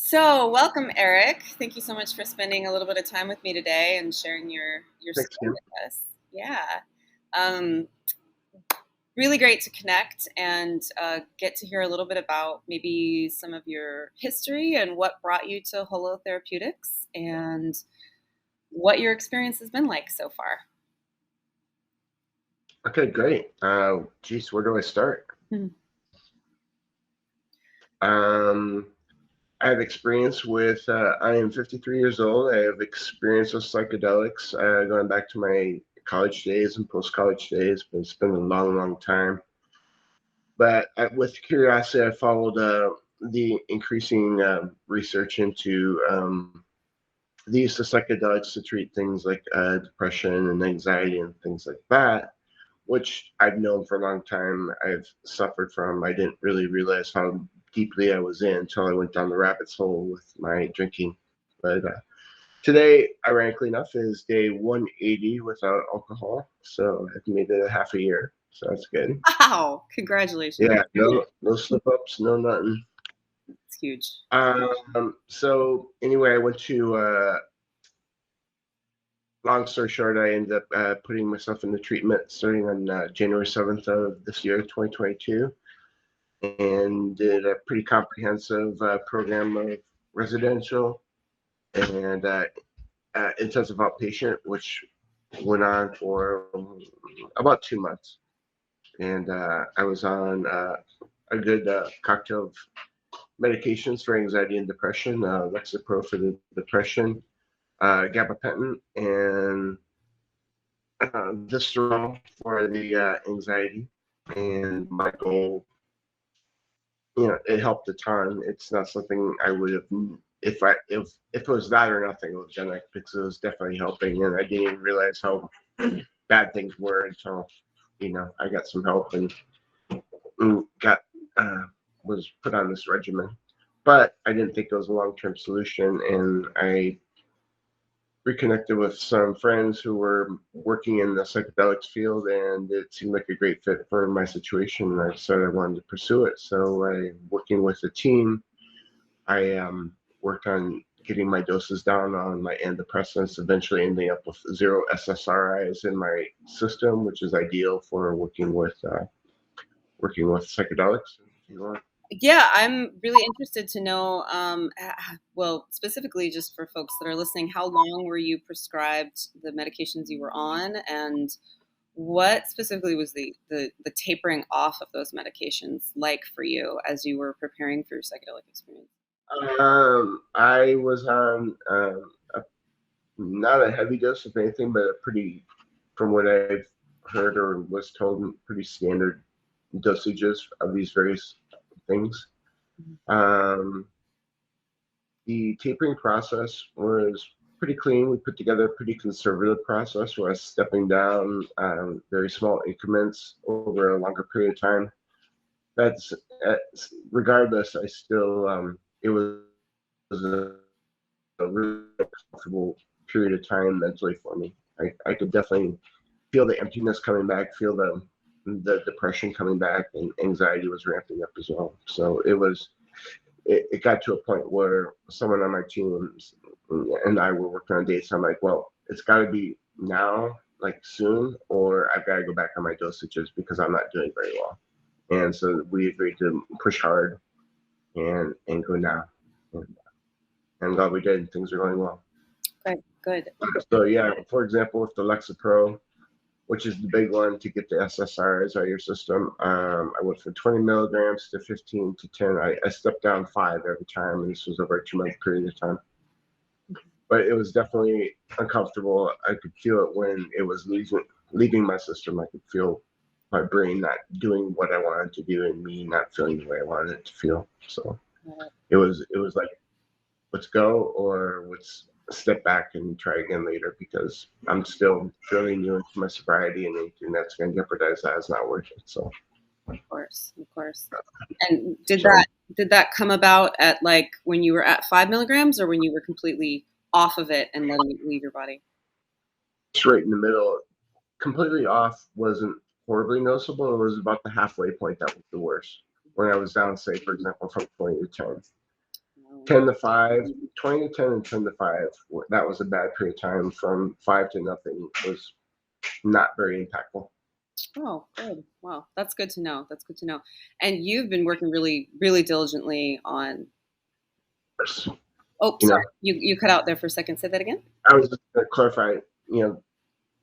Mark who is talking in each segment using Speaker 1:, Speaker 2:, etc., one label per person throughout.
Speaker 1: So, welcome, Eric. Thank you so much for spending a little bit of time with me today and sharing your
Speaker 2: Thanks,
Speaker 1: story
Speaker 2: Kim.
Speaker 1: with us. Yeah, um, really great to connect and get to hear a little bit about maybe some of your history and what brought you to Holo Therapeutics and what your experience has been like so far.
Speaker 2: Okay, great. Geez, where do I start?
Speaker 1: Mhm.
Speaker 2: Um, I have experience with, I am 53 years old. I have experience with psychedelics going back to my college days and post-college days, but it's been a long, long time. But with curiosity, I followed the increasing research into the use of psychedelics to treat things like depression and anxiety and things like that, which I've known for a long time. I've suffered from. I didn't really realize how deeply I was in until I went down the rabbit's hole with my drinking. But today, ironically enough, is day 180 without alcohol. So I've made it a half a year. So that's good.
Speaker 1: Wow! Congratulations.
Speaker 2: Yeah, no slip ups, no nothing.
Speaker 1: It's huge.
Speaker 2: So anyway, I went to long story short, I ended up putting myself into treatment starting on January 7th of this year, 2022, and did a pretty comprehensive program of residential and intensive outpatient, which went on for about 2 months. And I was on a good cocktail of medications for anxiety and depression, Lexapro for the depression, gabapentin, and visceral for the anxiety. And my goal, it helped a ton. It's not something I would have if it was that or nothing. It was gonna because it was definitely helping, and I didn't even realize how bad things were until I got some help and got was put on this regimen. But I didn't think it was a long-term solution, and I reconnected with some friends who were working in the psychedelics field, and it seemed like a great fit for my situation. And I decided I wanted to pursue it. So, working with a team, I worked on getting my doses down on my antidepressants, eventually ending up with 0 SSRIs in my system, which is ideal for working with psychedelics. If you want.
Speaker 1: Yeah, I'm really interested to know, well, specifically just for folks that are listening, how long were you prescribed the medications you were on, and what specifically was the tapering off of those medications like for you as you were preparing for your psychedelic experience?
Speaker 2: I was on not a heavy dose of anything, but a pretty, from what I've heard or was told, pretty standard dosages of these various things. Um, the tapering process was pretty clean. We put together a pretty conservative process where I was stepping down very small increments over a longer period of time. That's regardless, I still it was a really comfortable period of time mentally for me. I could definitely feel the emptiness coming back, feel the depression coming back, and anxiety was ramping up as well. So it got to a point where someone on my team and I were working on dates. I'm like, well, it's got to be now, like soon, or I've got to go back on my dosages because I'm not doing very well. And so we agreed to push hard and go now. And I'm glad we did. Things are going well.
Speaker 1: Good, good.
Speaker 2: So yeah, for example, with the Lexapro, which is the big one to get the SSRIs out of your system, I went from 20 milligrams to 15 to 10. I stepped down 5 every time, and this was over a 2 month period of time. But it was definitely uncomfortable. I could feel it when it was leaving my system. I could feel my brain not doing what I wanted to do, and me not feeling the way I wanted it to feel. So it was like, let's go, or let's step back and try again later, because I'm still fairly new into my sobriety, and anything that's going to jeopardize that is not worth it. So,
Speaker 1: Of course, of course. And did
Speaker 2: so
Speaker 1: that come about at like when you were at 5 milligrams or when you were completely off of it and letting it leave your body?
Speaker 2: it's right in the middle. Completely off wasn't horribly noticeable. It was about the halfway point that was the worst. When I was down, say, for example, from 20 to 10. 10 to 5, 20 to 10 and 10 to 5. That was a bad period of time. From 5 to nothing was not very impactful.
Speaker 1: Oh, good. Wow, that's good to know. That's good to know. And you've been working really, really diligently on. Oh,
Speaker 2: You know,
Speaker 1: sorry, you cut out there for a second. Say that again.
Speaker 2: I was just going to clarify,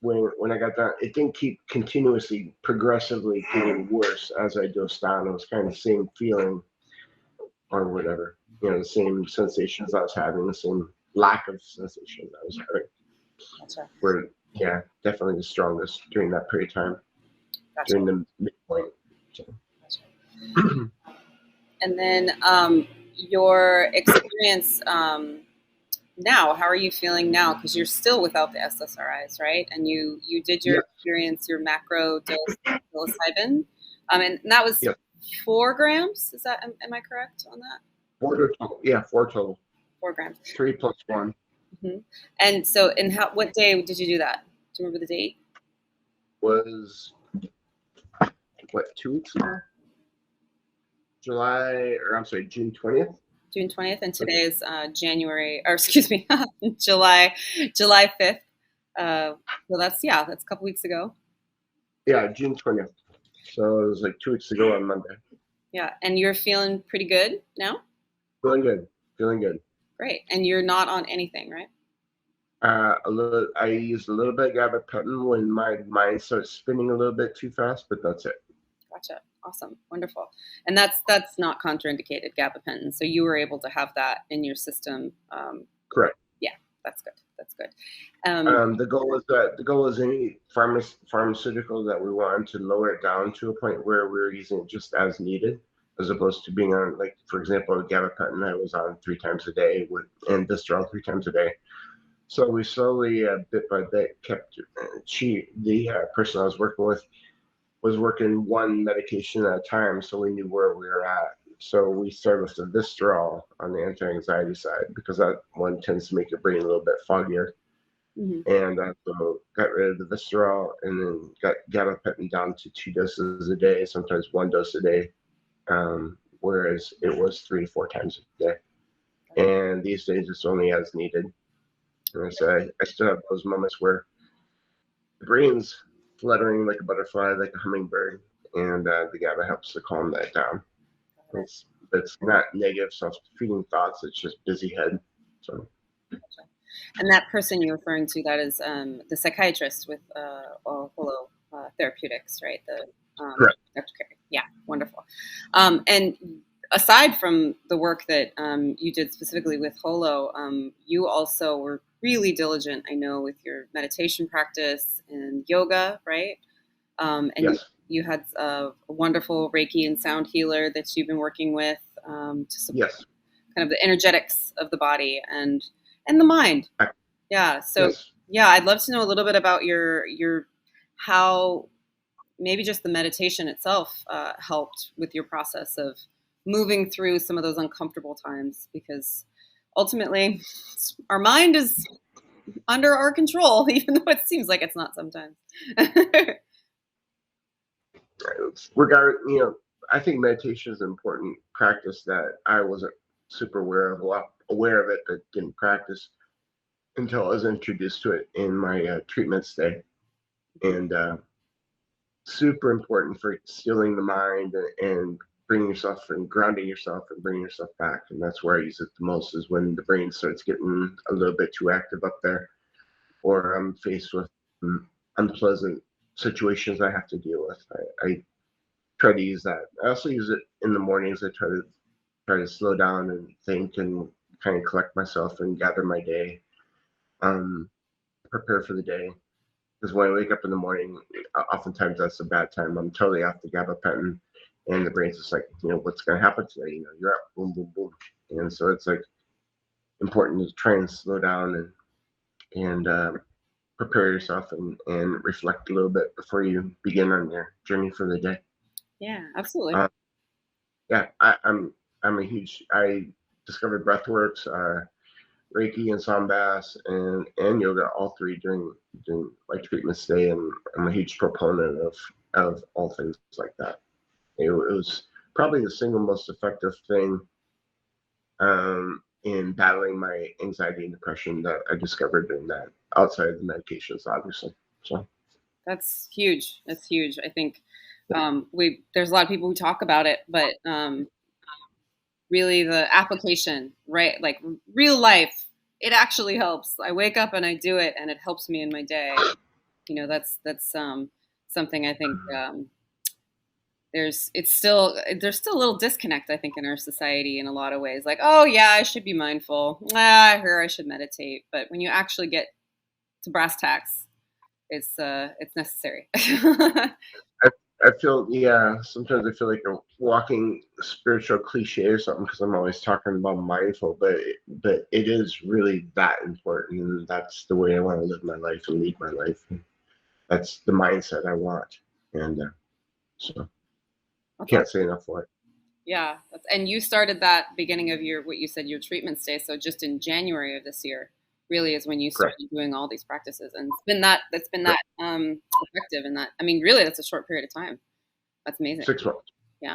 Speaker 2: when I got done, it didn't keep continuously, progressively getting worse as I dosed down. It was kind of the same feeling or whatever, the same sensations I was having, the same lack of sensations I was having.
Speaker 1: Gotcha.
Speaker 2: Were, definitely the strongest during that period of time,
Speaker 1: Gotcha.
Speaker 2: during the midpoint. So.
Speaker 1: Gotcha. And then your experience now, how are you feeling now? Because you're still without the SSRIs, right? And you did your
Speaker 2: Yeah.
Speaker 1: experience, your macro dose psilocybin, and that was 4 grams. Is that, am I correct on that?
Speaker 2: 4 total. Yeah, 4 total.
Speaker 1: 4 grams.
Speaker 2: 3 plus 1.
Speaker 1: Mm-hmm. And so, what day did you do that? Do you remember the date?
Speaker 2: Was what, 2 weeks ago? June 20th.
Speaker 1: June 20th, and today is January, or excuse me, July 5th. So that's a couple weeks ago.
Speaker 2: Yeah, June 20th. So it was like 2 weeks ago on Monday.
Speaker 1: Yeah, and you're feeling pretty good now?
Speaker 2: Feeling good.
Speaker 1: Great, and you're not on anything, right?
Speaker 2: I used a little bit of gabapentin when my mind starts spinning a little bit too fast, but that's it.
Speaker 1: Gotcha. Awesome. Wonderful. And that's not contraindicated, gabapentin. So you were able to have that in your system.
Speaker 2: Correct.
Speaker 1: Yeah, that's good. That's good.
Speaker 2: The goal is any pharmaceutical that we want to lower it down to a point where we're using it just as needed, as opposed to being on, like, for example, gabapentin I was on 3 times a day and Visceral 3 times a day. So we slowly, bit by bit, kept the person I was working with was working one medication at a time, so we knew where we were at. So we started with the Visceral on the anti-anxiety side, because that one tends to make your brain a little bit foggier.
Speaker 1: Mm-hmm.
Speaker 2: And so got rid of the Visceral, and then got gabapentin down to 2 doses a day, sometimes 1 dose a day, whereas it was 3 to 4 times a day. And these days it's only as needed. And I still have those moments where the brain's fluttering like a butterfly, like a hummingbird, and the GABA helps to calm that down. It's not negative self-defeating thoughts, it's just busy head. So.
Speaker 1: And that person you're referring to, that is the psychiatrist with Holo Therapeutics, right?
Speaker 2: Correct.
Speaker 1: Okay. Yeah, wonderful. And aside from the work that you did specifically with Holo, you also were really diligent, I know, with your meditation practice and yoga, right? And
Speaker 2: yes.
Speaker 1: you had a wonderful Reiki and sound healer that you've been working with to support kind of the energetics of the body and the mind. Yeah. So I'd love to know a little bit about your how maybe just the meditation itself helped with your process of moving through some of those uncomfortable times, because ultimately our mind is under our control, even though it seems like it's not sometimes.
Speaker 2: I think meditation is an important practice that I wasn't super aware of it, but didn't practice until I was introduced to it in my treatment stay. And super important for stilling the mind and bringing yourself and grounding yourself and bringing yourself back. And that's where I use it the most, is when the brain starts getting a little bit too active up there, or I'm faced with unpleasant situations I have to deal with. I try to use that. I also use it in the mornings. I try to slow down and think and kind of collect myself and gather my day, prepare for the day. Because when I wake up in the morning, oftentimes that's a bad time. I'm totally off the gabapentin, and the brain's just like, what's going to happen today? You're up, boom, boom, boom. And so it's like important to try and slow down and prepare yourself and reflect a little bit before you begin on your journey for the day.
Speaker 1: Yeah, absolutely.
Speaker 2: I discovered breathworks, Reiki and sound baths and yoga, all 3 during my treatment stay, and I'm a huge proponent of all things like that. It was probably the single most effective thing in battling my anxiety and depression that I discovered in that outside of the medications, obviously. So
Speaker 1: That's huge. That's huge. I think we there's a lot of people who talk about it, but really the application, right? Like real life, it actually helps. I wake up and I do it, and it helps me in my day. That's something I think there's still a little disconnect, I think, in our society in a lot of ways. Like, oh yeah, I should be mindful. I hear I should meditate, but when you actually get to brass tacks, it's necessary.
Speaker 2: I, I feel, yeah, sometimes I feel like a walking spiritual cliche or something because I'm always talking about mindful, but it is really that important, and that's the way I want to live my life and lead my life. That's the mindset I want, and so
Speaker 1: That's
Speaker 2: can't
Speaker 1: awesome.
Speaker 2: say enough for it.
Speaker 1: Yeah, and you started that beginning of your what you said your treatment stay. So just in January of this year, really is when you
Speaker 2: Correct.
Speaker 1: started doing all these practices, and it's been that
Speaker 2: Correct.
Speaker 1: effective. And that I mean, really, that's a short period of time. That's amazing.
Speaker 2: 6 months.